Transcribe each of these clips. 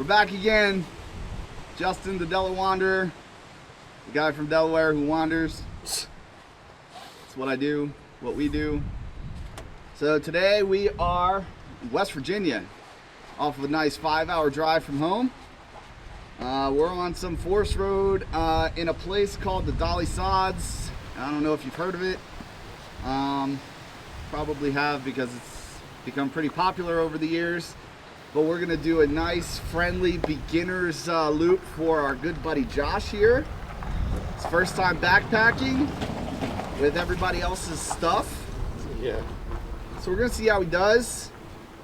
back again. Justin, the Delaware Wanderer, the guy from Delaware who wanders. It's what I do, what we do. So today we are in West Virginia, off of a nice 5-hour drive from home. We're on some forest road in a place called the Dolly Sods. I don't know if you've heard of it. Probably have, because it's become pretty popular over the years. But we're gonna do a nice friendly beginner's loop for our good buddy Josh here. It's first time backpacking with everybody else's stuff. Yeah. So we're gonna see how he does.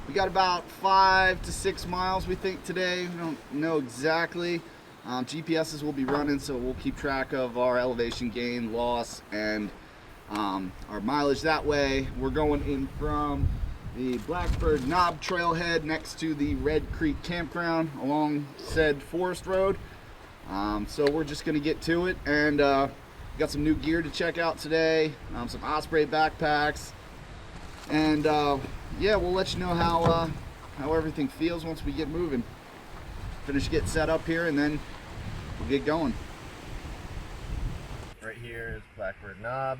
We got about 5 to 6 miles we think today. We don't know exactly. GPSs will be running, so we'll keep track of our elevation gain, loss, and our mileage that way. We're going in from the Blackbird Knob trailhead next to the Red Creek campground along said forest road. So we're just gonna get to it, and got some new gear to check out today, some Osprey backpacks, and yeah, we'll let you know how everything feels once we get moving. Finish getting set up here, and then we'll get going. Right here is Blackbird Knob.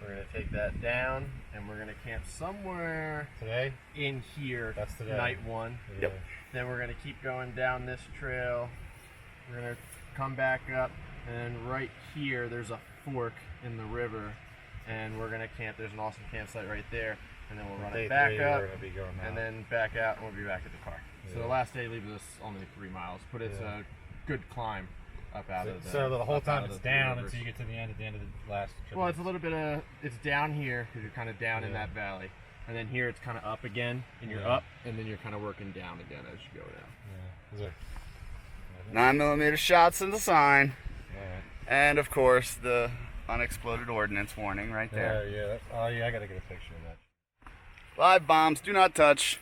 We're going to take that down, and we're going to camp somewhere today in here. That's today. Night one. Yep. Then we're going to keep going down this trail. We're going to come back up, and right here there's a fork in the river, and we're going to camp. There's an awesome campsite right there, and then we'll run it back up, and then back out, and we'll be back at the car. Yeah. So the last day leaves us only 3 miles, but it's a good climb up out of the. So the whole time it's down until you get to the end of the last trip. Well, it's a little bit of, it's down here because you're kind of down in that valley, and then here it's kind of up again, and you're up, and then you're kind of working down again as you go down. Yeah. 9mm shots in the sign, and of course the unexploded ordnance warning right there. Yeah. Oh yeah, I gotta get a picture of that. Live bombs, do not touch.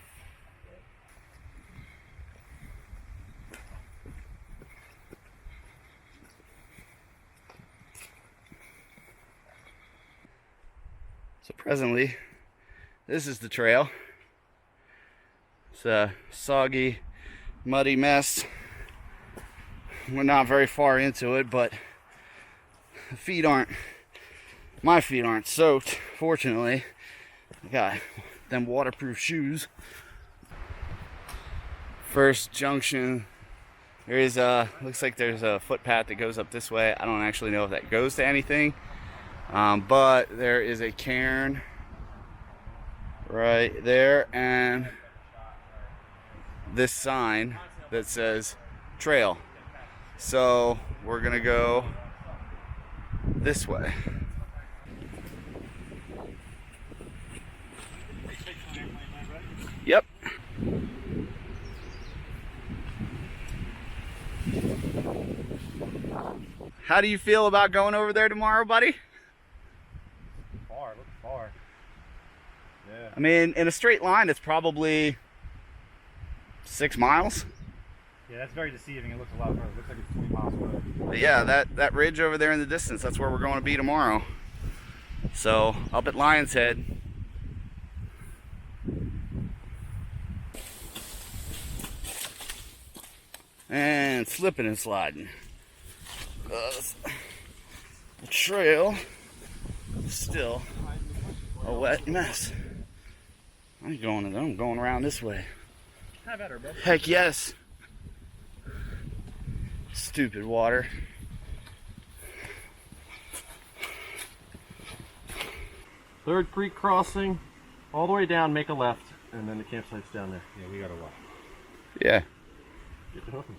So presently, this is the trail. It's a soggy, muddy mess. We're not very far into it, but my feet aren't soaked, fortunately. I got them waterproof shoes. First junction, there is looks like there's a footpath that goes up this way. I don't actually know if that goes to anything. But there is a cairn right there, and this sign that says trail. So we're gonna go this way. Yep. How do you feel about going over there tomorrow, buddy? Far. Yeah. I mean, in a straight line, it's probably 6 miles. Yeah, that's very deceiving. It looks a lot further. It looks like it's 20 miles away. But yeah, that ridge over there in the distance, that's where we're going to be tomorrow. So, up at Lion's Head. And slipping and sliding. The trail is still a wet mess. I'm going around this way. How better, bro? Heck yes. Stupid water. Third Creek crossing, all the way down, make a left, and then the campsite's down there. Yeah, we gotta walk. Yeah. Get to hooking.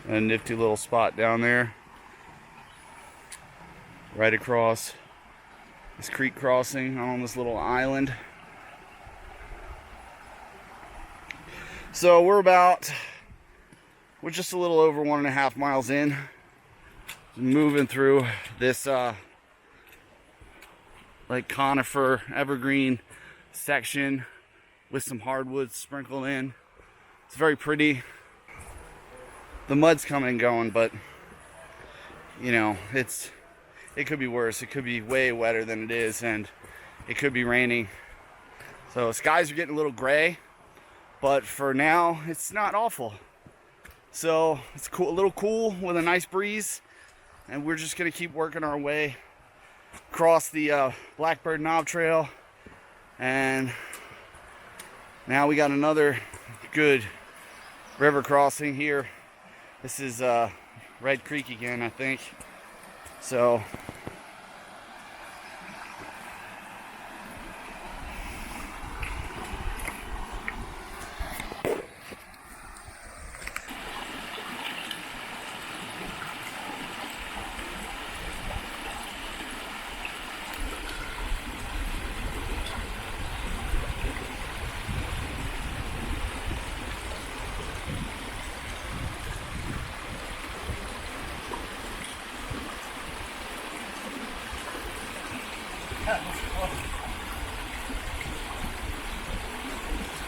A nifty little spot down there, right across this creek crossing on this little island. So we're just a little over 1.5 miles in Moving through this like conifer evergreen section with some hardwoods sprinkled in. It's very pretty. The mud's coming and going, but you know, it could be worse. It could be way wetter than it is, and it could be raining. So skies are getting a little gray, but for now it's not awful. So it's cool, a little cool with a nice breeze, and we're just gonna keep working our way across the Blackbird Knob Trail. And now we got another good river crossing here. This is Red Creek again, I think. So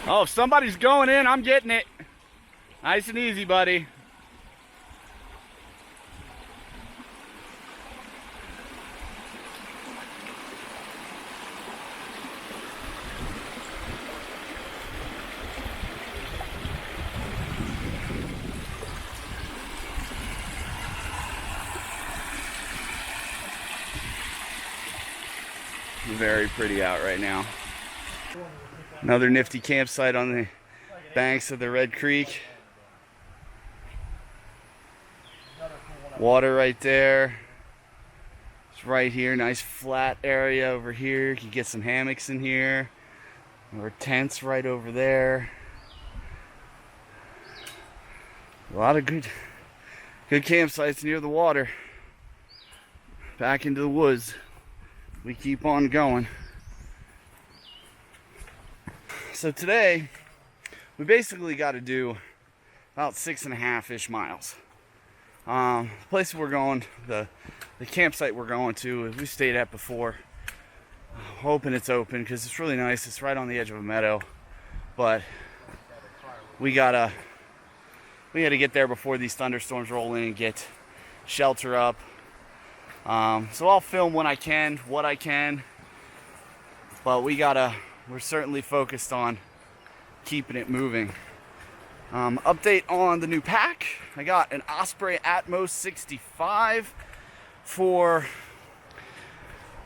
oh, if somebody's going in, I'm getting it. Nice and easy, buddy. Very pretty out right now. Another nifty campsite on the banks of the Red Creek. Water right there. It's right here. Nice flat area over here. You can get some hammocks in here. Or tents right over there. A lot of good campsites near the water. Back into the woods. We keep on going. So today, we basically got to do about 6.5-ish miles. The place we're going, the campsite we're going to, we stayed at before. Hoping it's open because it's really nice. It's right on the edge of a meadow, but we gotta get there before these thunderstorms roll in and get shelter up. So I'll film when I can, what I can, but we're certainly focused on keeping it moving. Update on the new pack. I got an Osprey Atmos 65 for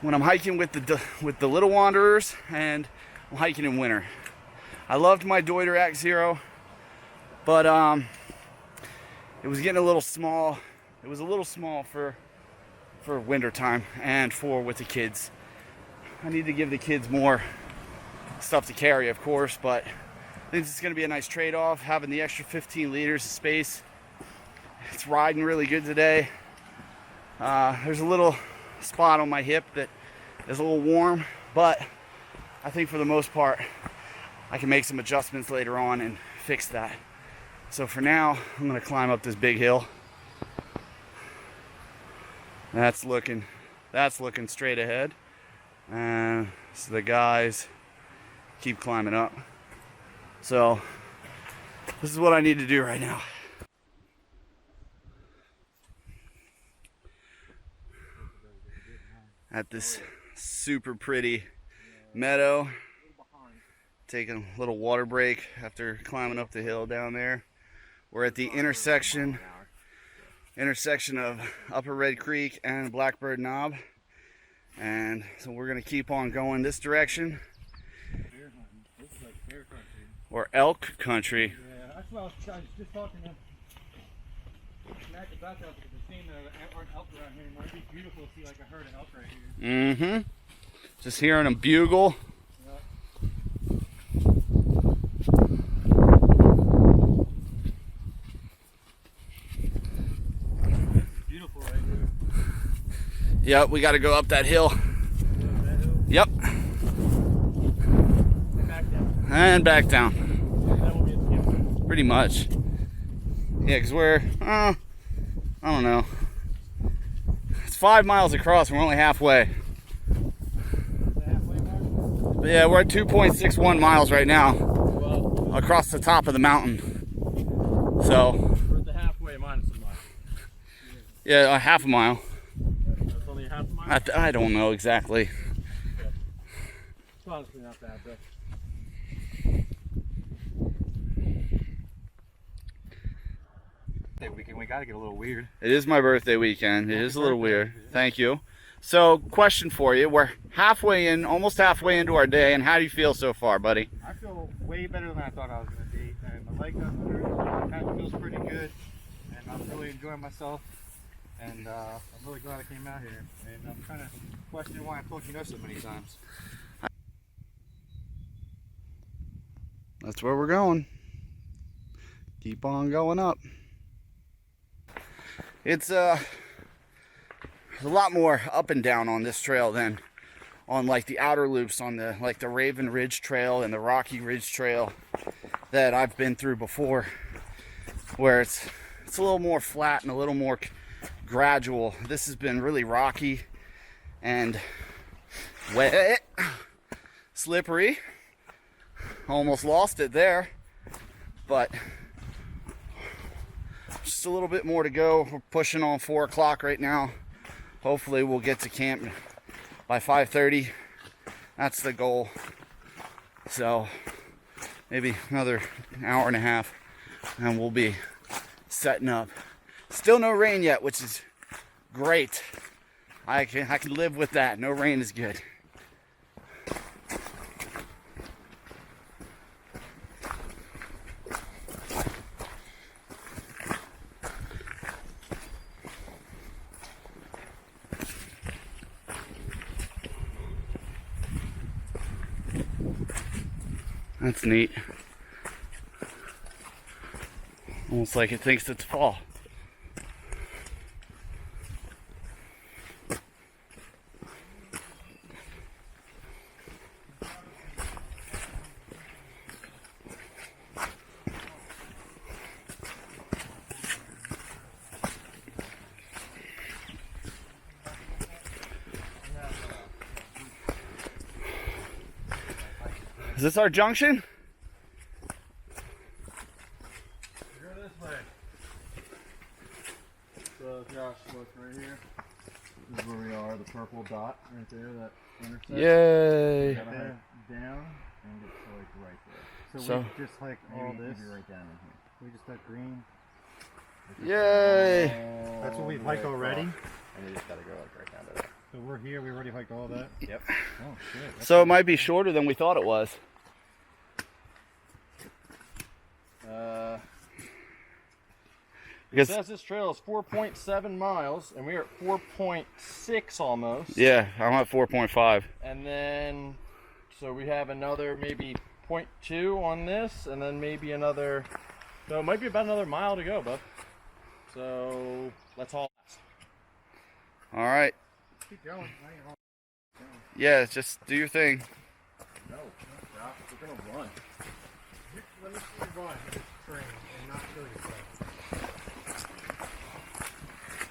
when I'm hiking with the little wanderers and I'm hiking in winter. I loved my Deuter Act Zero, but it was getting a little small. It was a little small for winter time and with the kids. I need to give the kids more stuff to carry, of course, but I think it's going to be a nice trade-off having the extra 15 liters of space. It's riding really good today. There's a little spot on my hip that is a little warm, but I think for the most part I can make some adjustments later on and fix that. So for now, I'm going to climb up this big hill. That's looking straight ahead, and so the guys keep climbing up. So this is what I need to do right now. At this super pretty meadow, taking a little water break after climbing up the hill down there. We're at the intersection of Upper Red Creek and Blackbird Knob, and so we're gonna keep on going this direction. This is like bear country. Or elk country. Yeah, that's what I was just talking to Mack about that, because it seemed there aren't elk around here anymore. It'd be beautiful to see like a herd of elk right here. Mm-hmm. Just hearing them bugle. Yep, we got to go up that hill. Yep. And back down. Pretty much. Yeah, because we're, I don't know, 5 miles across. We're only halfway. The halfway mark? But yeah, we're at 2.61 miles right now Well, across the top of the mountain. So we're at the halfway minus a mile. yeah, a half a mile. That's only a half a mile? I don't know exactly. It's honestly not bad, though. We gotta get a little weird. It is my birthday weekend. It is a little weird. Thank you. So, question for you. We're halfway in, almost halfway into our day, and how do you feel so far, buddy? I feel way better than I thought I was gonna be, and my leg doesn't hurt. It kind of feels pretty good, and I'm really enjoying myself. And I'm really glad I came out here. And I'm kind of questioning why I told you no so many times. That's where we're going. Keep on going up. It's a lot more up and down on this trail than on like the outer loops on the like the Raven Ridge Trail and the Rocky Ridge Trail that I've been through before, where it's a little more flat and a little more gradual. This has been really rocky and wet, slippery. Almost lost it there, but just a little bit more to go. We're pushing on 4 o'clock right now. Hopefully we'll get to camp by 5:30. That's the goal. So maybe another hour and a half and we'll be setting up. Still no rain yet, which is great. I can live with that. No rain is good. That's neat. Almost like it thinks it's fall. Is this our junction? Go this way. So Josh, look right here. This is where we are, the purple dot right there, that intersection. Yay! Gotta hike down and it's like right there. So we just hiked all this. Right down in here. We just hiked green. Yay! That's what we've hiked already? And you just gotta go like right down to that. So we're here, we already hiked all that? Yep. Oh shit. So it might be shorter than we thought it was. It Because says this trail is 4.7 miles, and we're at 4.6 almost. yeah, I'm at 4.5. And then, so we have another maybe 0.2 on this, and then maybe another, no, it might be about another mile to go, bub. So, let's haul ass. All right. Keep going. Yeah, just do your thing. No, Josh, we're gonna run. Let me see you run in this terrain and not kill yourself.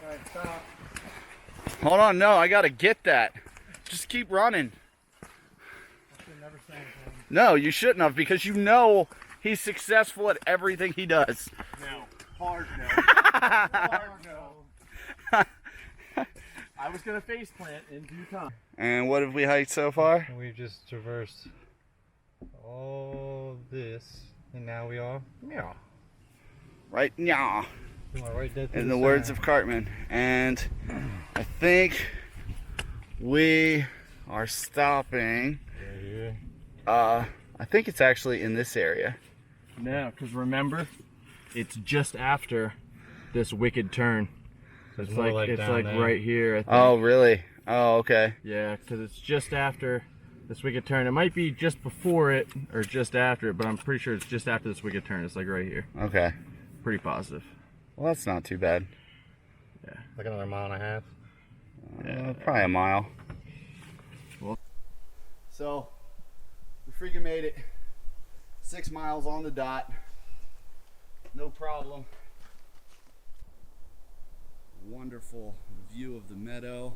Alright, stop. Hold on, no, I gotta get that. Just keep running. I should never say anything. No, you shouldn't have, because you know he's successful at everything he does. No. Hard no. Hard no. I was gonna face plant in due time. And what have we hiked so far? We've just traversed all this, and now we are meow. Right now, Right dead in the words of Cartman. And I think we are stopping. I think it's actually in this area. No, because remember, it's just after this wicked turn. It's more like it's down like there. right here. I think. Oh, really? Oh, okay. Yeah, because it's just after this wicked turn. It might be just before it or just after it, but I'm pretty sure it's just after this wicked turn. It's like right here. Okay. Pretty positive. Well, that's not too bad. Yeah. Like another mile and a half. Probably a mile. Well, so we freaking made it. 6 miles on the dot. No problem. Wonderful view of the meadow.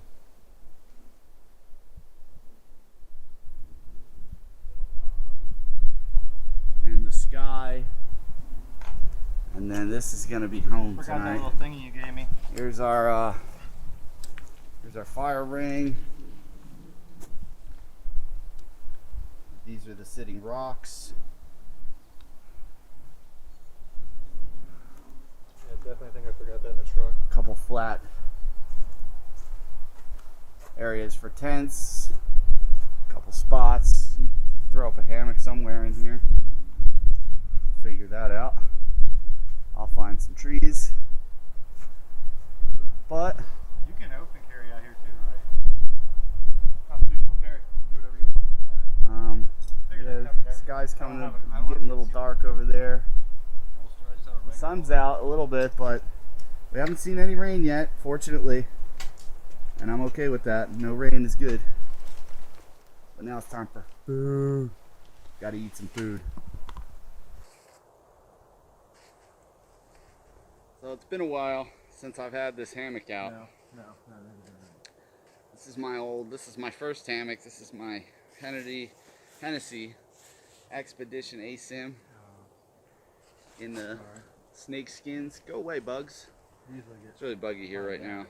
And the sky. And then this is gonna be home Forgot tonight. that little thingy you gave me. Here's our fire ring. These are the sitting rocks. Yeah, definitely think I forgot that in the truck. A couple flat areas for tents. A couple spots. Throw up a hammock somewhere in here. Figure that out. I'll find some trees. But You can open carry out here too, right? Constitutional carry. You do whatever you want. yeah, the sky's coming up, getting a little dark over there. The sun's out a little bit, but we haven't seen any rain yet, fortunately. And I'm okay with that. No rain is good. But now it's time for food. Gotta eat some food. So it's been a while since I've had this hammock out. No. This is my first hammock. This is my Hennessy Expedition Asym in the snake skins. Go away, bugs. It's really buggy here right now.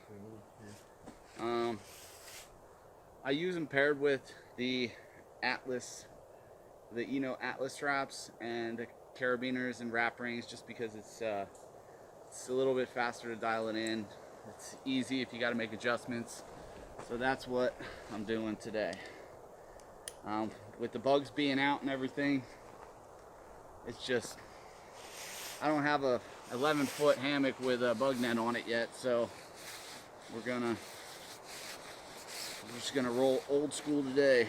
I use them paired with the Atlas, the Atlas straps and the carabiners and wrap rings, just because it's a little bit faster to dial it in. It's easy if you got to make adjustments. So that's what I'm doing today. With the bugs being out and everything, it's just, I don't have a 11-foot hammock with a bug net on it yet, so we're just gonna roll old school today.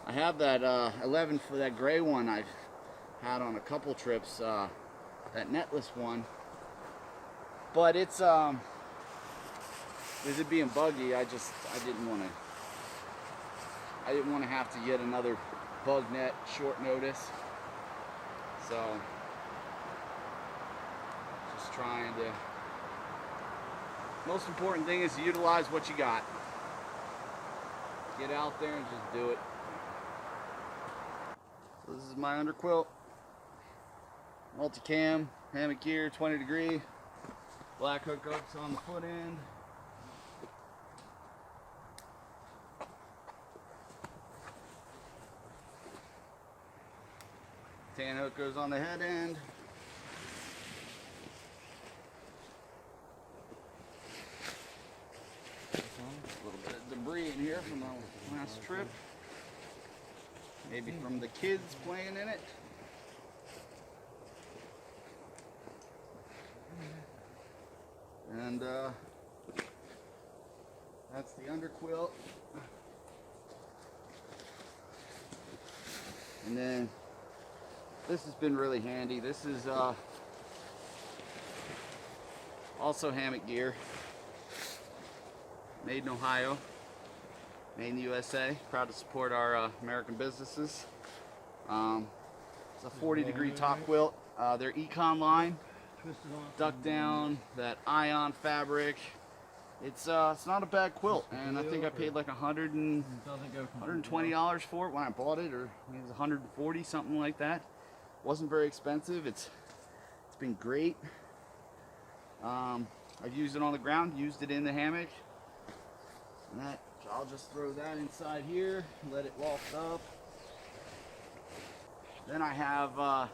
I have that 11-foot, that gray one I've had on a couple trips, that netless one, but it's with it being buggy, I didn't want to have to get another bug net short notice. So just trying to, most important thing is to utilize what you got. Get out there and just do it. So this is my underquilt, multicam, hammock gear, 20 degree, black hookups on the foot end. Tan hook goes on the head end. A little bit of debris in here from the last trip. Maybe from the kids playing in it. And that's the underquilt. And then this has been really handy. This is also hammock gear. Made in Ohio. Made in the USA. Proud to support our American businesses. It's a 40-degree top quilt. Their Econ line. Duck down, that ion fabric. It's not a bad quilt, and I think I paid like $120 for it when I bought it, or maybe it was 140, something like that. Wasn't very expensive. It's been great. I've used it on the ground, used it in the hammock. And I'll just throw that inside here, let it loft up. Then I have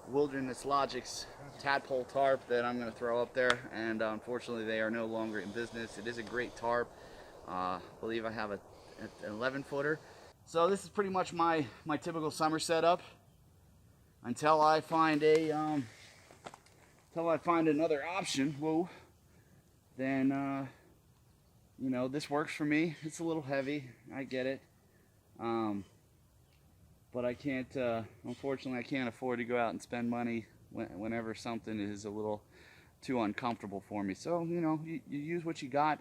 Wilderness Logics Tadpole tarp that I'm going to throw up there, and unfortunately they are no longer in business. It is a great tarp. I believe I have an 11-footer. So this is pretty much my typical summer setup until I find another option. Whoa. Then you know, this works for me. It's a little heavy, I get it. But I can't, unfortunately, I can't afford to go out and spend money whenever something is a little too uncomfortable for me. So, you know, you use what you got.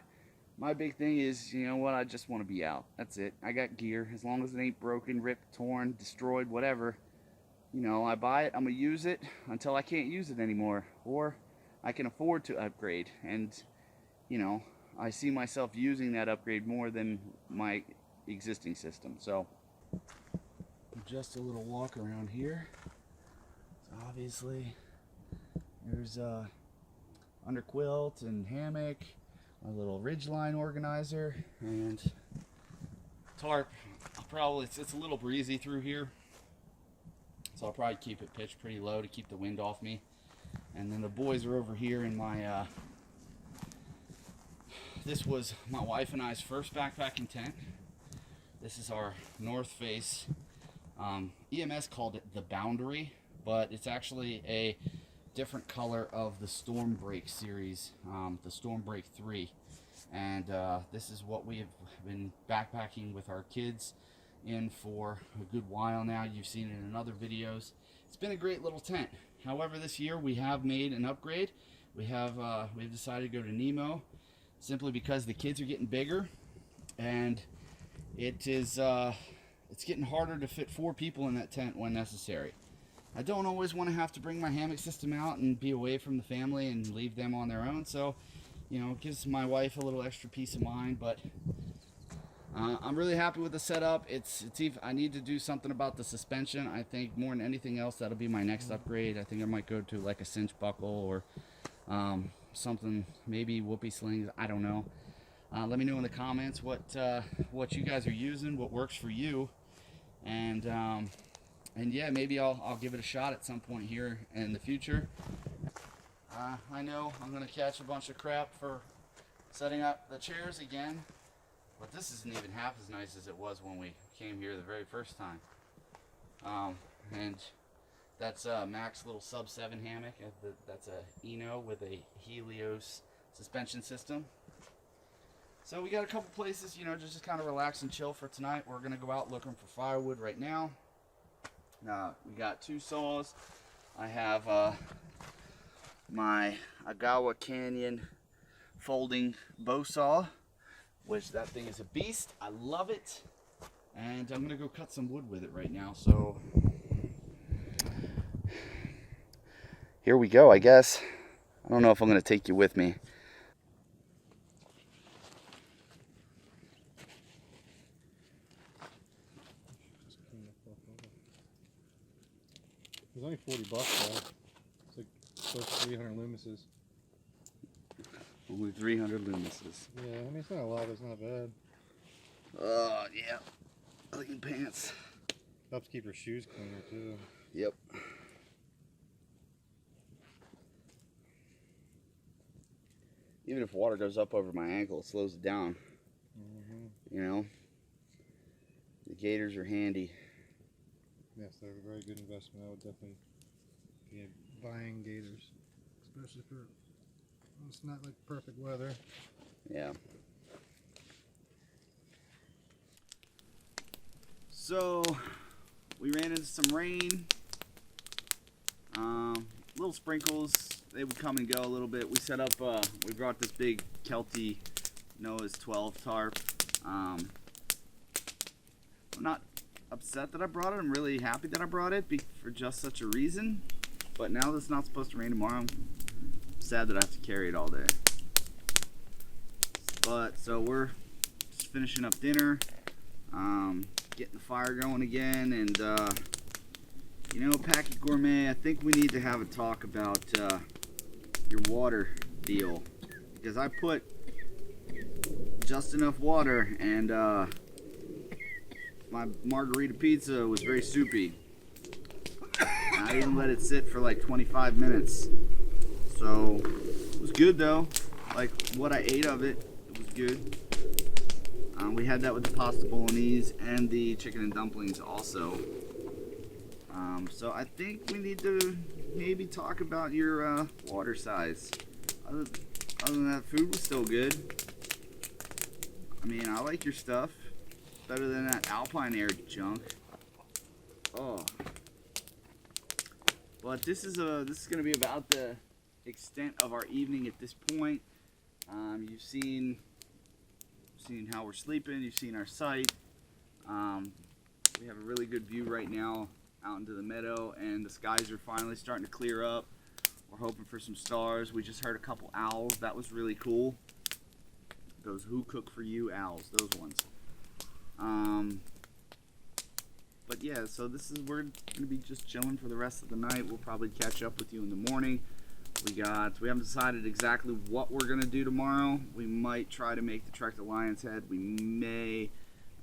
My big thing is, you know what, I just want to be out. That's it. I got gear. As long as it ain't broken, ripped, torn, destroyed, whatever, you know, I buy it, I'm going to use it until I can't use it anymore. Or I can afford to upgrade. And, you know, I see myself using that upgrade more than my existing system. So just a little walk around here. So obviously there's under quilt and hammock, a little ridgeline organizer, and tarp. It's a little breezy through here, so I'll probably keep it pitched pretty low to keep the wind off me. And then the boys are over here in my this was my wife and I's first backpacking tent. This is our north face. EMS called it the Boundary, but it's actually a different color of the Stormbreak series, the Stormbreak 3. And this is what we have been backpacking with our kids in for a good while now. You've seen it in other videos. It's been a great little tent. However, this year we have made an upgrade. We've decided to go to Nemo, simply because the kids are getting bigger, and it's getting harder to fit 4 people in that tent when necessary. I don't always want to have to bring my hammock system out and be away from the family and leave them on their own, so you know, it gives my wife a little extra peace of mind. But I'm really happy with the setup. I need to do something about the suspension. I think more than anything else, that'll be my next upgrade. I think I might go to like a cinch buckle or something, maybe whoopee slings, I don't know. Let me know in the comments what you guys are using, what works for you, and yeah, maybe I'll give it a shot at some point here in the future. I know I'm gonna catch a bunch of crap for setting up the chairs again, but this isn't even half as nice as it was when we came here the very first time. And that's Mack's little sub 7 hammock. That's a Eno with a Helios suspension system. So we got a couple places, you know, just to kind of relax and chill for tonight. We're gonna go out looking for firewood right now. We got 2 saws. I have my Agawa Canyon folding bow saw, which that thing is a beast. I love it, and I'm gonna go cut some wood with it right now. So here we go, I guess. I don't know if I'm gonna take you with me. It's only $40 though. It's like close to 300 lumises. Only 300 lumises. Yeah, I mean it's not a lot, but it's not bad. Oh yeah, clean pants. Helps keep your shoes cleaner too. Yep. Even if water goes up over my ankle, it slows it down. You know, the gaiters are handy. Yes, they're a very good investment. I would definitely be buying gators, especially for it's not like perfect weather. Yeah. So we ran into some rain. Little sprinkles. They would come and go a little bit. We set up. We brought this big Kelty Noah's 12 tarp. I'm not upset that I brought it. I'm really happy that I brought it for just such a reason. But now that it's not supposed to rain tomorrow, I'm sad that I have to carry it all day. But so we're just finishing up dinner, getting the fire going again, and you know, Packy Gourmet, I think we need to have a talk about your water deal, because I put just enough water, and my margarita pizza was very soupy. I even let it sit for like 25 minutes. So it was good though. Like what I ate of it, it was good. We had that with the pasta bolognese and the chicken and dumplings also. So I think we need to maybe talk about your water size. Other than that, food was still good. I mean, I like your stuff. Better than that Alpine Air junk. Oh. But this is going to be about the extent of our evening at this point. You've seen how we're sleeping. You've seen our site. We have a really good view right now out into the meadow, and the skies are finally starting to clear up. We're hoping for some stars. We just heard a couple owls. That was really cool. those who cook for you owls, those ones. But yeah, so we're gonna be just chilling for the rest of the night. We'll probably catch up with you in the morning. We haven't decided exactly what we're gonna do tomorrow. We might try to make the trek to Lion's Head. We may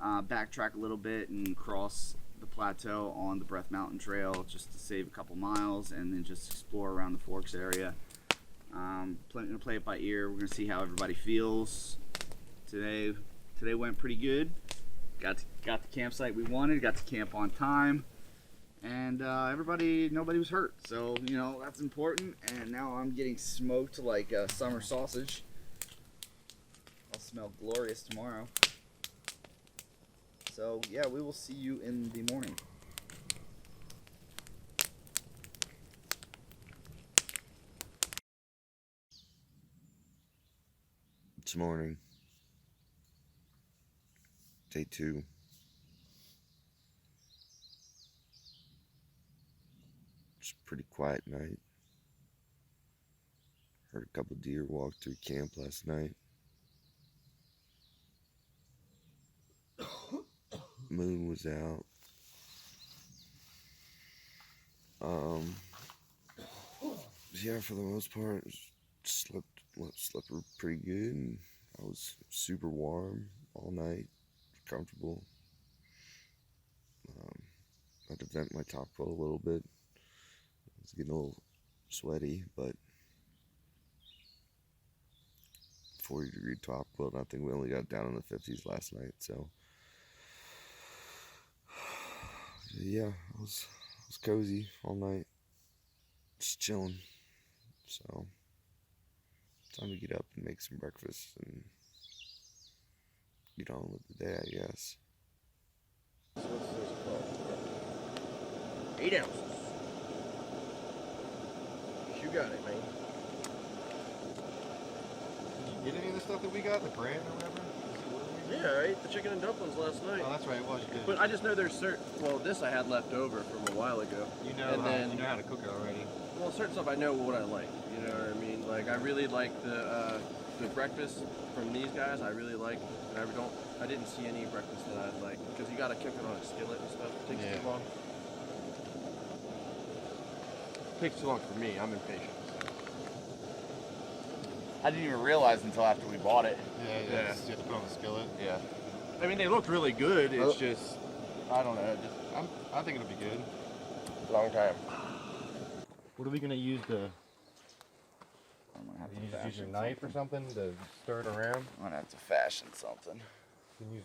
backtrack a little bit and cross the plateau on the Breath Mountain Trail just to save a couple miles, and then just explore around the Forks area. Gonna play it by ear. We're gonna see how everybody feels. Today went pretty good. Got the campsite we wanted. Got to camp on time, and nobody was hurt. So you know that's important. And now I'm getting smoked like a summer sausage. I'll smell glorious tomorrow. So yeah, we will see you in the morning. It's morning. Day 2. It's a pretty quiet night. Heard a couple deer walk through camp last night. Moon was out. Yeah, for the most part, slept pretty good, and I was super warm all night, comfortable. I had to vent my top coat a little bit. I was getting a little sweaty, but 40-degree top coat. I think we only got down in the 50s last night, so yeah, I was cozy all night, just chilling. So time to get up and make some breakfast and get on with the day, I guess. So what's this called? 8 ounces. You got it, man. Did you get any of the stuff that we got, the bread or whatever? Yeah, I ate the chicken and dumplings last night. Oh, that's right, it was good. But I just know there's certain, well, this I had left over from a while ago. You know how to cook it already. Well, certain stuff I know what I like. You know what I mean? Like I really like the breakfast from these guys. I really like, and I didn't see any breakfast that I'd like because you got to cook it on a skillet and stuff. It takes too long. It takes too long for me. I'm impatient. I didn't even realize until after we bought it. Yeah. You have to put it on the skillet. Yeah. I mean, they looked really good. It's just, I don't know. I think it'll be good. Long time. What are we gonna use to? I'm gonna have You to just use fashion your knife or something to stir it around? I'm gonna have to fashion something. You can use.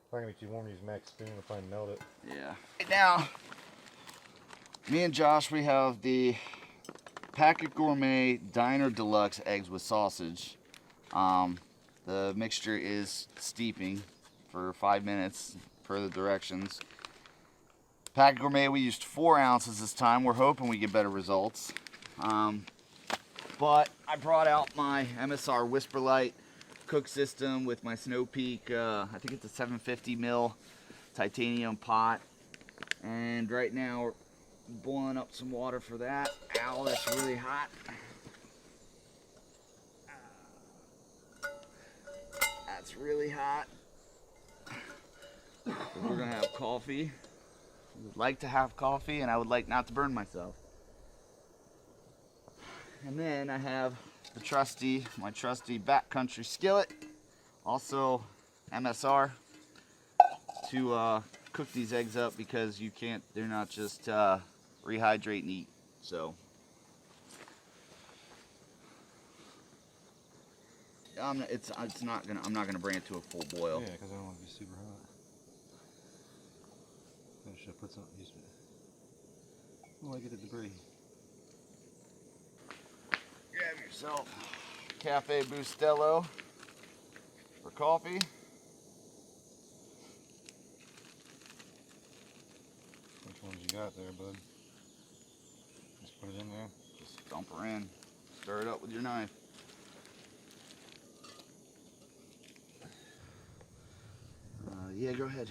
If I can get you warm, use Mack's spoon to probably melt it. Yeah. Right now, me and Josh, we have the Packet Gourmet Diner Deluxe eggs with sausage. The mixture is steeping for 5 minutes per the directions. Packet Gourmet, we used 4 ounces this time. We're hoping we get better results. But I brought out my MSR Whisperlite cook system with my Snow Peak, I think it's a 750 mil titanium pot. And right now we're boiling up some water for that. Ow, that's really hot. That's really hot. We're gonna have coffee. I would like to have coffee, and I would like not to burn myself. And then I have my trusty backcountry skillet, also MSR, to cook these eggs up because they're not just rehydrate and eat. So I'm not gonna bring it to a full boil. Yeah, because I don't want it to be super hot. I should put some. Oh, I get the debris. Grab yourself Cafe Bustelo for coffee. Which ones you got there, bud? Just put it in there. Just dump her in. Stir it up with your knife. Yeah, go ahead.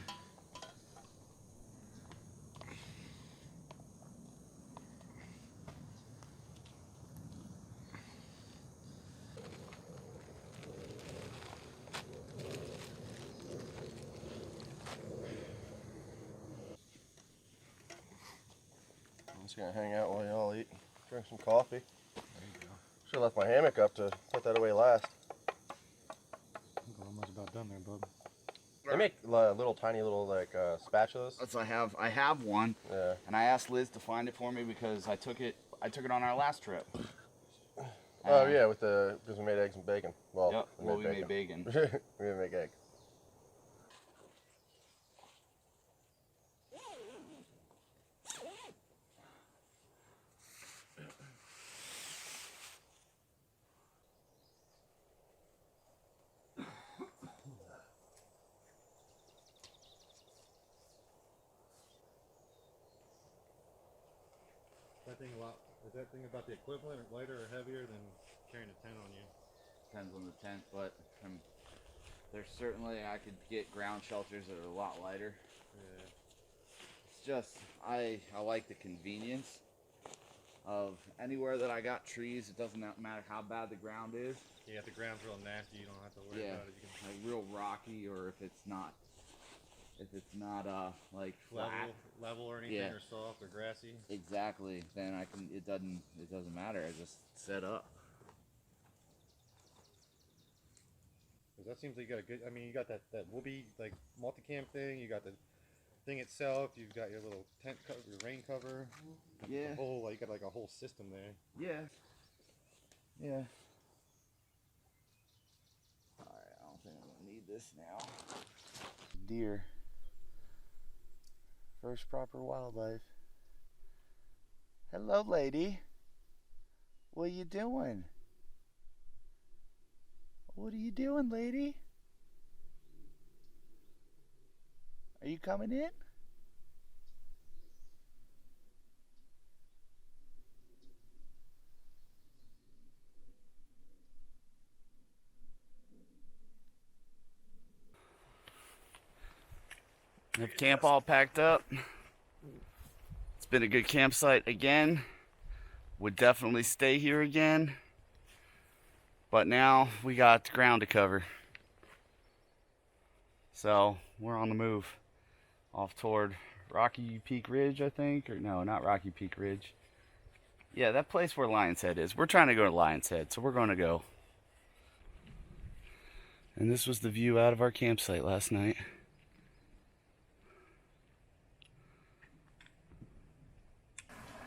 Just gonna hang out while y'all eat, drink some coffee. There you go. Should have left my hammock up to put that away last. I'm almost about done there, bub. They make little tiny little like spatulas. That's I have one. Yeah. And I asked Liz to find it for me because I took it on our last trip. Oh yeah, because we made eggs and bacon. Well, yep. We made bacon. We didn't make eggs. Is that thing about the equivalent or lighter or heavier than carrying a tent on you? Depends on the tent, but there's certainly, I could get ground shelters that are a lot lighter. Yeah. It's just, I like the convenience of anywhere that I got trees. It doesn't matter how bad the ground is. Yeah, if the ground's real nasty, you don't have to worry about it. You can like real rocky, or if it's not like flat, level or anything, or soft or grassy. Exactly. Then it doesn't matter. I just set up. Cause that seems like you got a good. I mean, you got that whoopee like multicam thing. You got the thing itself. You've got your little tent cover, your rain cover. Yeah. You got like a whole system there. Yeah. Yeah. All right. I don't think I'm gonna need this now. Deer. First proper wildlife. Hello, lady. What are you doing? What are you doing, lady? Are you coming in? Have camp all packed up. It's been a good campsite again. Would definitely stay here again. But now we got the ground to cover. So we're on the move. Off toward Rocky Peak Ridge, I think. Or no, not Rocky Peak Ridge. Yeah, that place where Lion's Head is. We're trying to go to Lion's Head, so we're going to go. And this was the view out of our campsite last night.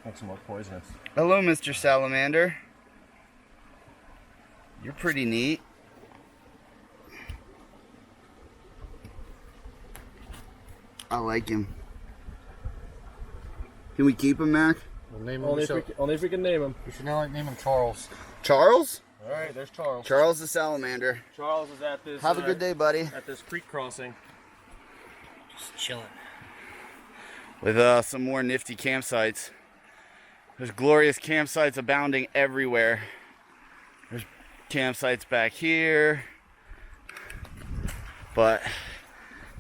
Makes them more poisonous. Hello, Mr. Salamander. You're pretty neat. I like him. Can we keep him, Mac? We'll name him. Only if we can name him. We should now name him Charles. Charles? All right, there's Charles. Charles the Salamander. Charles is at this. Have a good day, buddy. At this creek crossing. Just chilling. With some more nifty campsites. There's glorious campsites abounding everywhere. There's campsites back here. But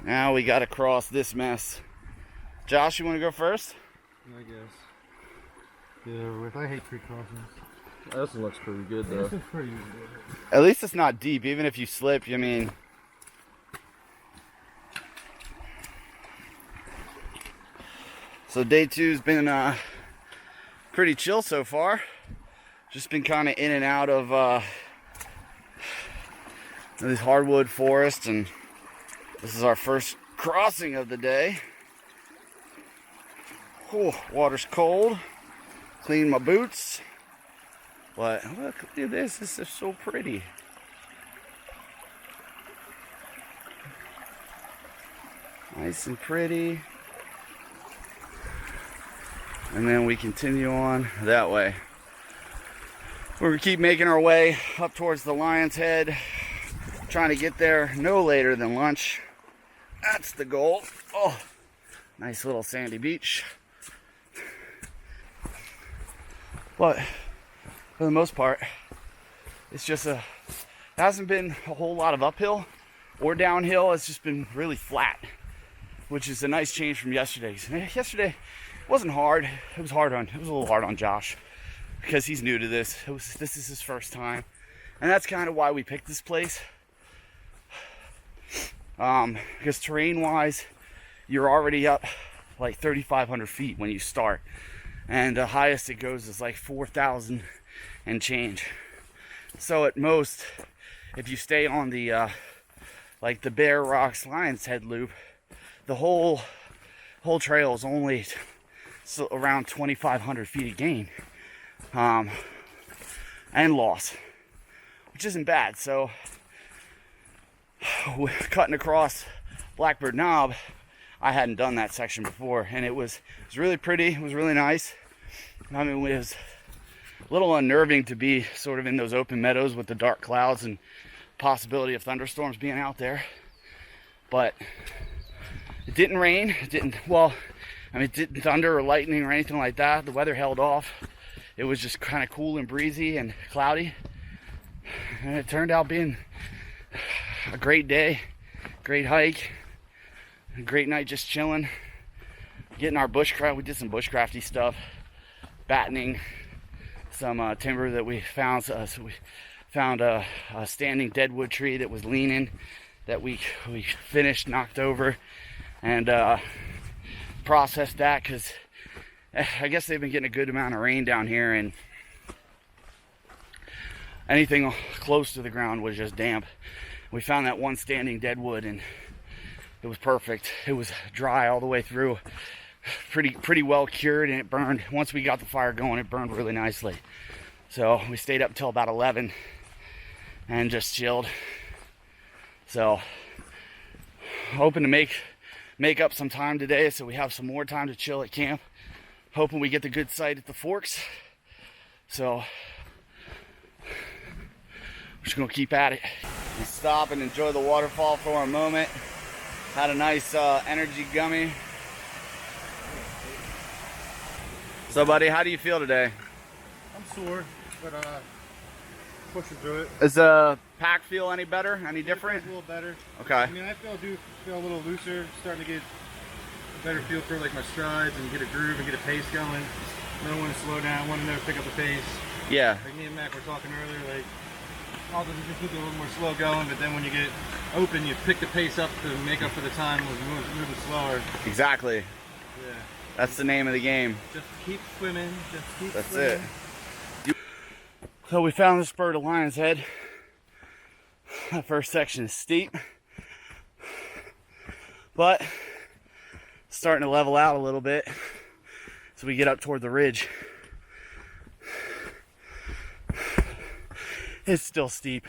now we gotta cross this mess. Josh, you wanna go first? I guess. Yeah, I hate creek crossings. This one looks pretty good though. This is pretty good. At least it's not deep, even if you slip, I mean. So day 2's been pretty chill so far. Just been kind of in and out of these hardwood forests, and this is our first crossing of the day. Oh, water's cold. Clean my boots. But look at this. This is so pretty. Nice and pretty. And then we continue on that way. We're gonna keep making our way up towards the Lion's Head, trying to get there no later than lunch. That's the goal. Oh, nice little sandy beach. But for the most part, it's just it hasn't been a whole lot of uphill or downhill. It's just been really flat, which is a nice change from yesterday's. Yesterday wasn't hard. It was a little hard on Josh because he's new to this. This is his first time, and that's kind of why we picked this place. Because terrain-wise, you're already up like 3,500 feet when you start, and the highest it goes is like 4,000 and change. So at most, if you stay on the like the Bear Rocks Lion's Head loop, the whole trail is only around 2,500 feet of gain and loss, which isn't bad. So cutting across Blackbird Knob, I hadn't done that section before, and it was really pretty. It was really nice. I mean, it was a little unnerving to be sort of in those open meadows with the dark clouds and possibility of thunderstorms being out there, but it didn't rain. It didn't thunder or lightning or anything like that. The weather held off. It was just kind of cool and breezy and cloudy, and it turned out being a great day, great hike, a great night just chilling, getting our bushcraft. We did some bushcrafty stuff, battening some timber that we found. So we found a standing deadwood tree that was leaning, that we finished, knocked over, and processed that, because I guess they've been getting a good amount of rain down here, and anything close to the ground was just damp. We found that one standing deadwood, and it was perfect. It was dry all the way through, pretty well cured, and it burned. Once we got the fire going, it burned really nicely. So we stayed up until about 11 and just chilled. So hoping to make up some time today, so we have some more time to chill at camp. Hoping we get the good sight at the forks. So we're just gonna keep at it. We'll stop and enjoy the waterfall for a moment. Had a nice energy gummy. So buddy, how do you feel today? I'm sore, but pushing through it. Does the pack feel any better? Any different? A little better. Okay. I mean, I feel a little looser, starting to get a better feel for like my strides and get a groove and get a pace going. I don't want to slow down. I want to never pick up the pace. Yeah. Like me and Mack were talking earlier, like all just keep it a little more slow going, but then when you get open, you pick the pace up to make up for the time of moving slower. Exactly. Yeah. That's the name of the game. Just keep swimming. Just keep That's swimming. it. So we found the spur to Lion's Head. That first section is steep, but starting to level out a little bit so we get up toward the ridge. It's still steep,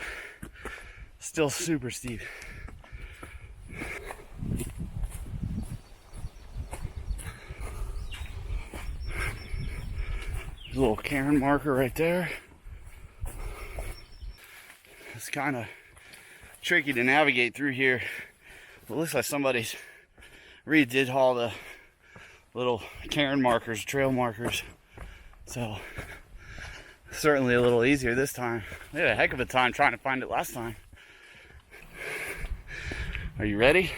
still super steep. There's a little cairn marker right there. It's kind of tricky to navigate through here. It looks like somebody's redid all the little cairn markers, trail markers. So certainly a little easier this time. We had a heck of a time trying to find it last time. Are you ready?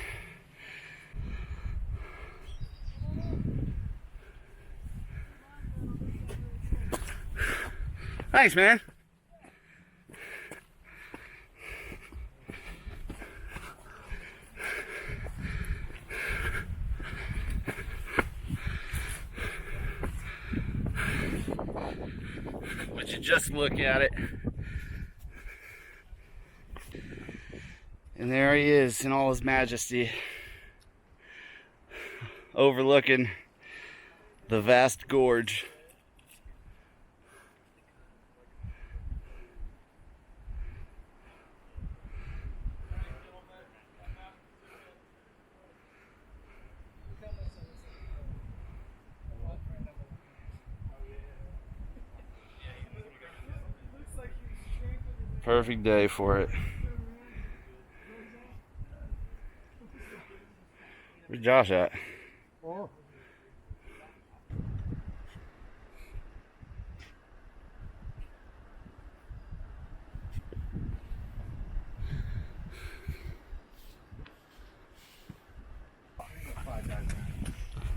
Thanks, man. Would you just look at it? And there he is in all his majesty, overlooking the vast gorge. Perfect day for it. Where's Josh at? Oh.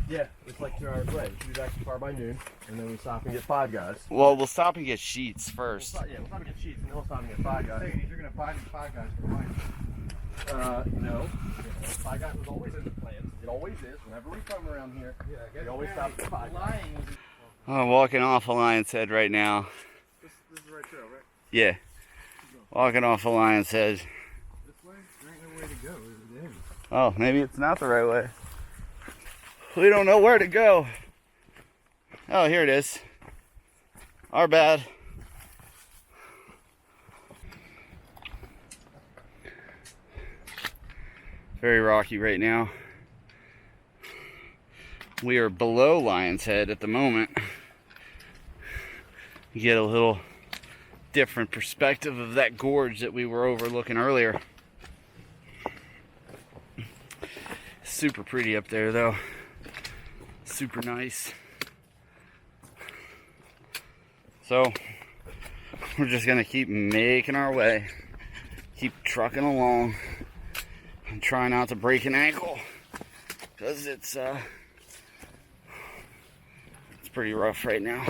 Yeah, it's like 2 hours away. We back to far by noon, and then we stop and get 5 guys. Well, we'll stop and get sheets first. We'll stop and get sheets, and then we'll stop and get 5 guys. You're gonna find 5 guys for mine. No. 5 guys was always in the plans. It always is. Whenever we come around here, we always stop at 5 guys. I'm walking off a Lion's Head right now. This is the right trail, right? Yeah. Walking off a Lion's Head. This way? There ain't no way to go. It is. Oh, maybe it's not the right way. We don't know where to go. Oh, here it is. Our bad. Very rocky right now. We are below Lion's Head at the moment. You get a little different perspective of that gorge that we were overlooking earlier. Super pretty up there though. Super nice. So we're just gonna keep making our way, keep trucking along, and try not to break an ankle, because it's pretty rough right now.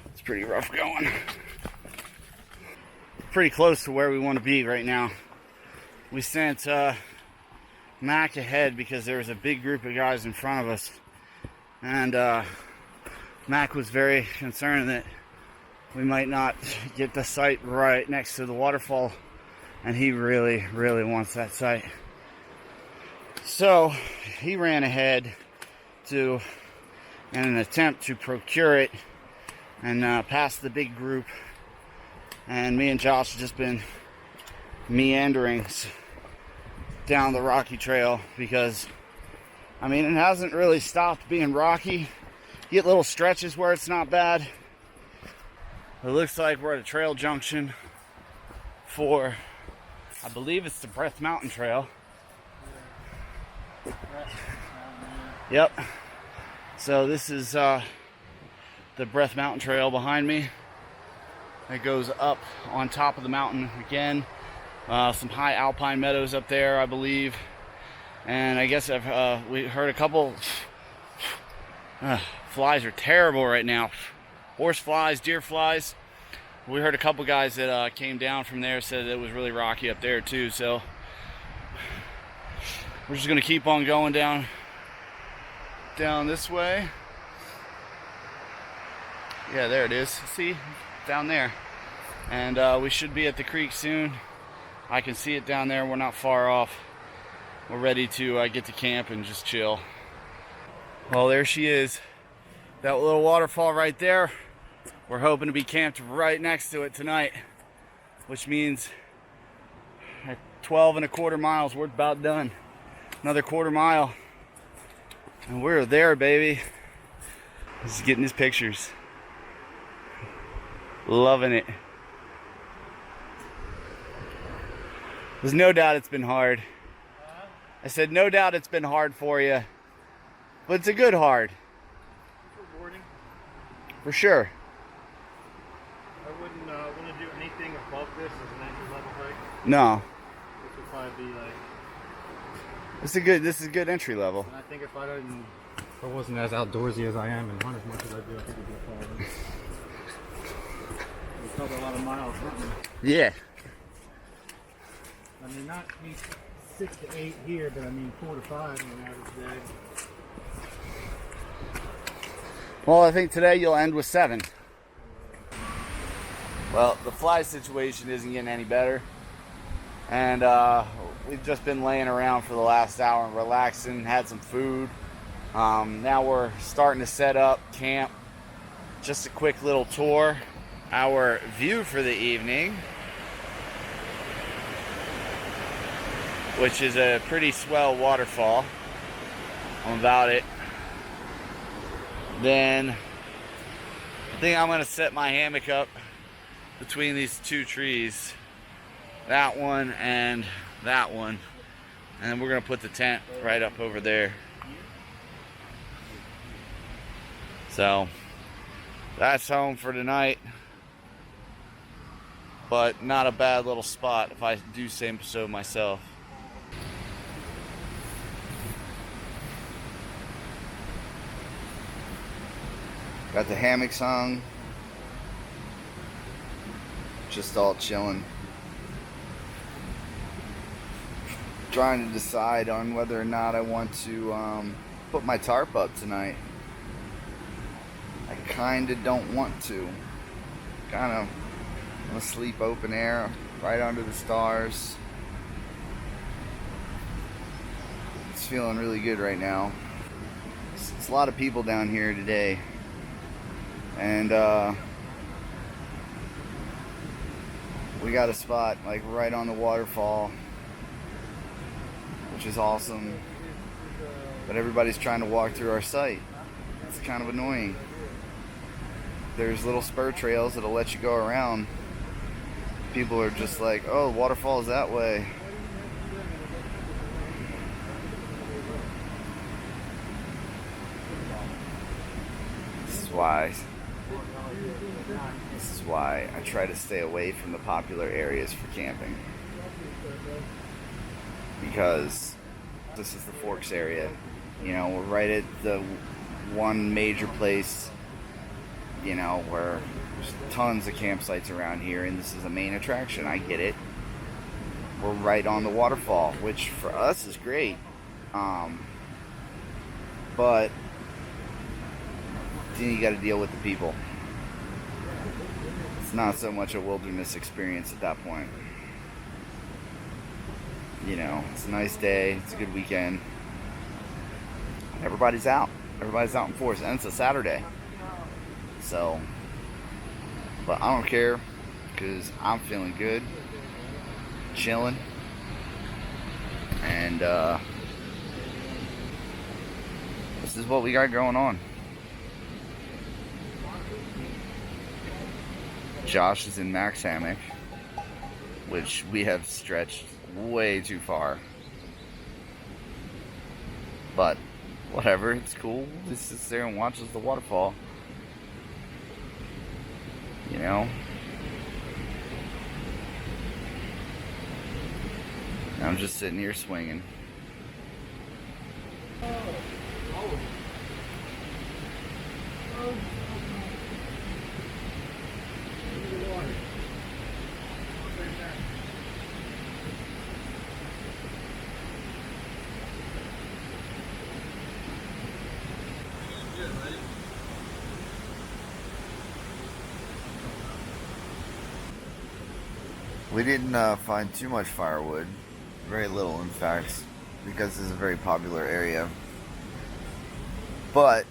It's pretty rough going. Pretty close to where we want to be right now. We sent Mack ahead because there was a big group of guys in front of us, and Mack was very concerned that we might not get the site right next to the waterfall, and he really wants that site. So he ran ahead in an attempt to procure it and pass the big group, and me and Josh have just been meandering down the rocky trail because, I mean, it hasn't really stopped being rocky. You get little stretches where it's not bad. It looks like we're at a trail junction for, I believe it's the Breath Mountain Trail. Yep. So this is the Breath Mountain Trail behind me. It goes up on top of the mountain again. Some high alpine meadows up there, I believe. And I guess we heard a couple. Flies are terrible right now. Horse flies, deer flies. We heard a couple guys that came down from there said it was really rocky up there too. So we're just gonna keep on going down this way. Yeah, there it is. See, down there. And we should be at the creek soon. I can see it down there. We're not far off. We're ready to get to camp and just chill. Well, there she is. That little waterfall right there. We're hoping to be camped right next to it tonight, which means at 12.25 miles, we're about done. Another quarter mile, and we're there, baby. Just getting his pictures. Loving it. There's no doubt it's been hard. I said no doubt it's been hard for you, but it's a good hard. Rewarding. For sure. I wouldn't want to do anything above this as an entry level hike. No. This would probably be like. This is good entry level. And I think if I wasn't as outdoorsy as I am and hunt as much as I do, I think it'd be a problem. We covered a lot of miles hunting. Yeah. I mean, not 6 to 8 here, but I mean 4 to 5 on an average day. Well, I think today you'll end with 7. Well, the fly situation isn't getting any better. And we've just been laying around for the last hour and relaxing, had some food. Now we're starting to set up camp. Just a quick little tour. Our view for the evening, which is a pretty swell waterfall. I'm about it. Then I think I'm gonna set my hammock up between these two trees, that one and that one, and then we're gonna put the tent right up over there. So that's home for tonight, but not a bad little spot if I do say so myself. Got the hammocks hung, just all chilling. Trying to decide on whether or not I want to put my tarp up tonight. I kind of don't want to. Kind of want to sleep open air, right under the stars. It's feeling really good right now. It's a lot of people down here today, and we got a spot like right on the waterfall, which is awesome. But everybody's trying to walk through our site. It's kind of annoying. There's little spur trails that'll let you go around. People are just like, oh, the waterfall is that way. This is why I try to stay away from the popular areas for camping. Because this is the Forks area. You know, we're right at the one major place, you know, where there's tons of campsites around here, and this is a main attraction. I get it. We're right on the waterfall, which for us is great. But then you got to deal with the people. It's not so much a wilderness experience at that point. You know, it's a nice day. It's a good weekend. Everybody's out. Everybody's out in force, and it's a Saturday. So, but I don't care because I'm feeling good, chilling, and this is what we got going on. Josh is in Mack's hammock, which we have stretched way too far. But whatever, it's cool. He sits there and watches the waterfall. You know? I'm just sitting here swinging. We didn't find too much firewood, very little in fact, because this is a very popular area. But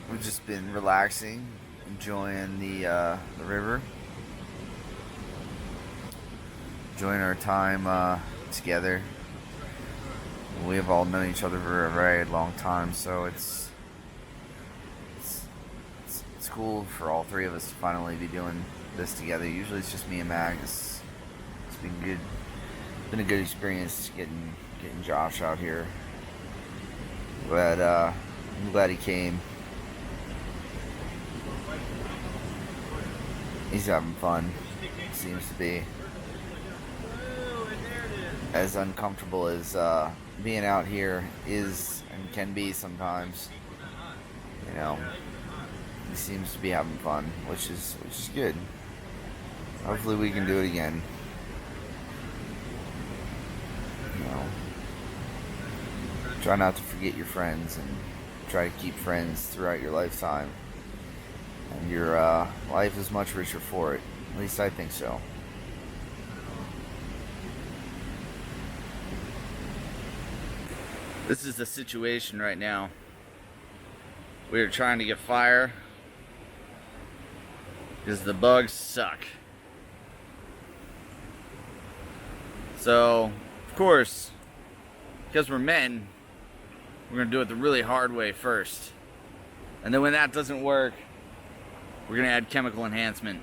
we've just been relaxing, enjoying the river, enjoying our time together. We have all known each other for a very long time, so it's cool for all three of us to finally be doing this together. Usually it's just me and Mack. It's been good. Been a good experience getting Josh out here. But I'm glad he came. He's having fun. Seems to be. As uncomfortable as being out here is and can be sometimes, you know, he seems to be having fun, which is good. Hopefully we can do it again. You know, try not to forget your friends and try to keep friends throughout your lifetime. And your life is much richer for it. At least I think so. This is the situation right now. We are trying to get fire because the bugs suck. So, of course, because we're men, we're going to do it the really hard way first. And then when that doesn't work, we're going to add chemical enhancement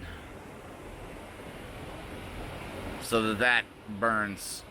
so that burns.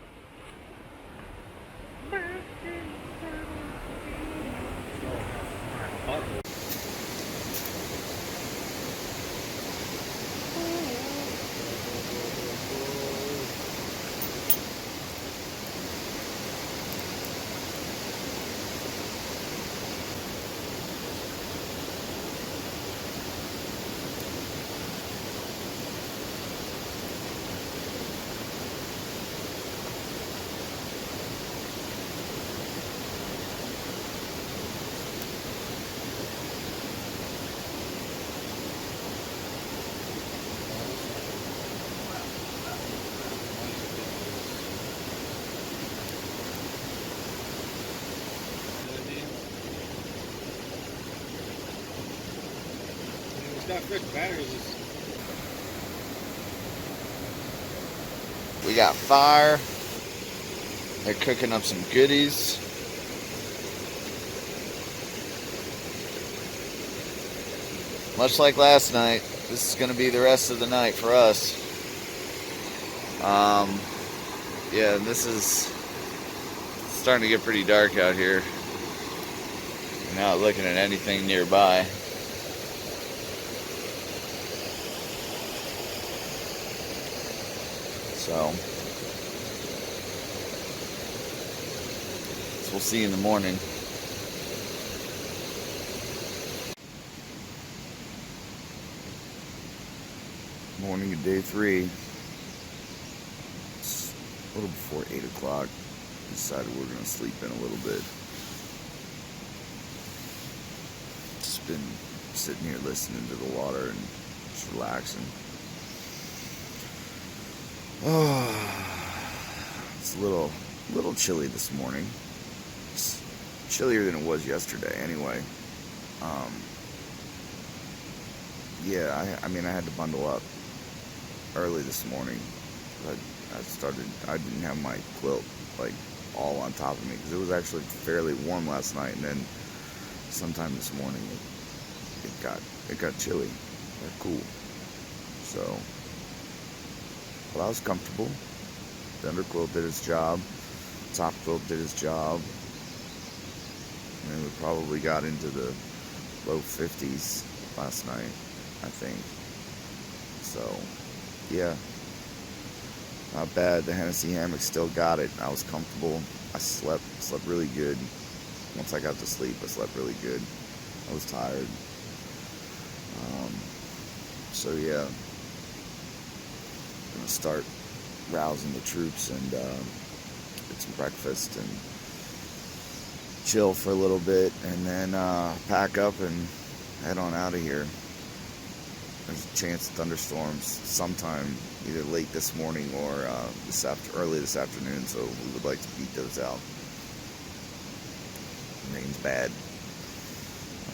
It's got fresh batteries. We got fire. They're cooking up some goodies. Much like last night, this is going to be the rest of the night for us. Yeah, this is starting to get pretty dark out here. I'm not looking at anything nearby. So we'll see you in the morning. Morning of day 3. It's a little before 8 o'clock. Decided we're going to sleep in a little bit. Just been sitting here listening to the water and just relaxing. It's a little chilly this morning. It's chillier than it was yesterday anyway. Yeah, I mean I had to bundle up early this morning. I didn't have my quilt like all on top of me because it was actually fairly warm last night, and then sometime this morning it got chilly or cool. So, but I was comfortable. The under quilt did its job. Top quilt did its job. And we probably got into the low 50s last night, I think. So, yeah. Not bad. The Hennessy hammock still got it. I was comfortable. I slept really good. Once I got to sleep, I slept really good. I was tired. So yeah, I'm gonna start rousing the troops and get some breakfast and chill for a little bit, and then pack up and head on out of here. There's a chance of thunderstorms sometime either late this morning or early this afternoon, so we would like to beat those out. Rain's bad.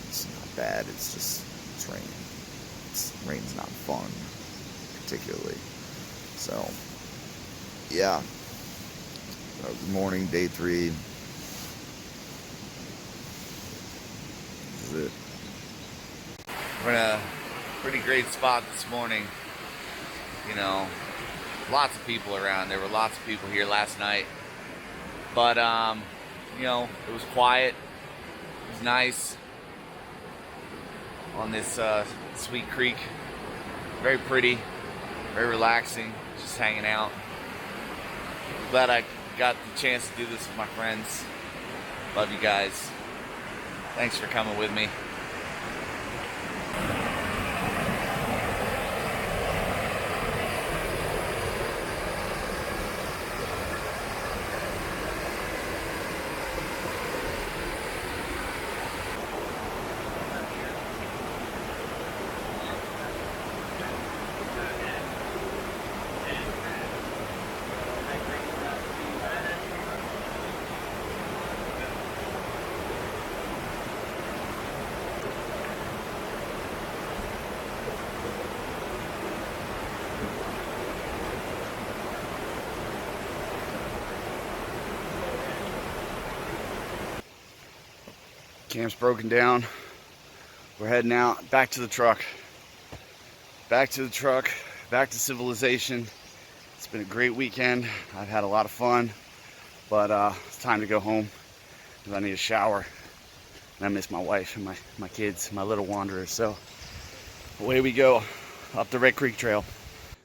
It's not bad, it's rain. Rain's not fun, particularly. So, yeah. Good morning, day 3. This is it. We're in a pretty great spot this morning. You know, lots of people around. There were lots of people here last night. But, you know, it was quiet. It was nice on this sweet creek. Very pretty, very relaxing, just hanging out. Glad I got the chance to do this with my friends. Love you guys. Thanks for coming with me. Camp's broken down. We're heading out, back to the truck. Back to the truck, back to civilization. It's been a great weekend. I've had a lot of fun, but it's time to go home because I need a shower. And I miss my wife and my kids, my little wanderers. So away we go, up the Red Creek Trail.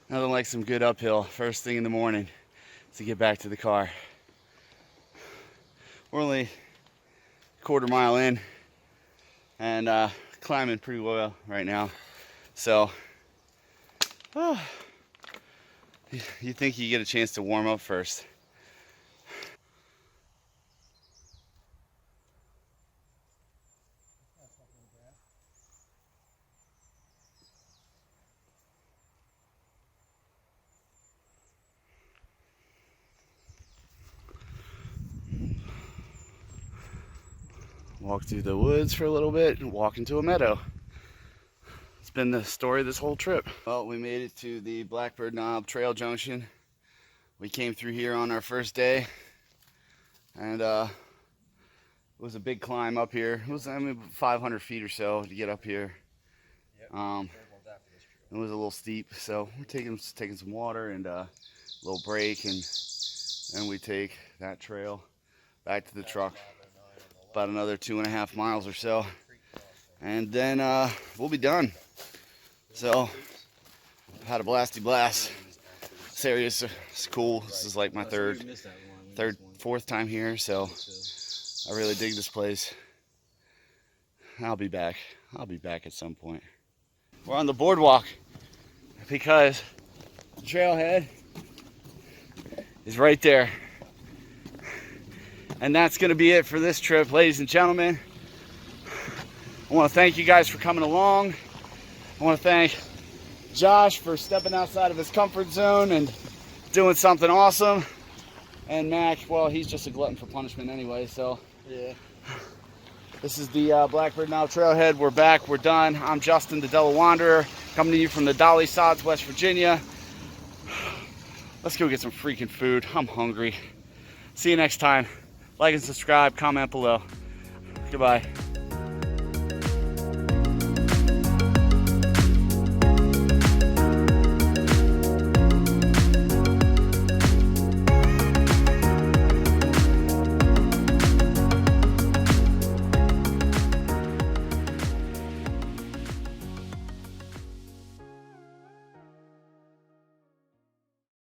Nothing like some good uphill first thing in the morning to get back to the car. We're only quarter mile in and climbing pretty well right now, so you think you get a chance to warm up first. Walk through the woods for a little bit and walk into a meadow. It's been the story of this whole trip. Well, we made it to the Blackbird Knob Trail Junction. We came through here on our first day, and it was a big climb up here. It was, I mean, 500 feet or so to get up here. It was a little steep, so we're taking some water and a little break, and then we take that trail back to the truck, about another 2.5 miles or so, and then we'll be done. So I've had a blasty blast. This area is cool. This is like my fourth time here, so I really dig this place. I'll be back at some point. We're on the boardwalk because the trailhead is right there. And that's going to be it for this trip, ladies and gentlemen. I want to thank you guys for coming along. I want to thank Josh for stepping outside of his comfort zone and doing something awesome. And Mack, well, he's just a glutton for punishment anyway, so. Yeah. This is the Blackbird Knob Trailhead. We're back, we're done. I'm Justin, the Delaware Wanderer, coming to you from the Dolly Sods, West Virginia. Let's go get some freaking food. I'm hungry. See you next time. Like and subscribe, comment below. Goodbye.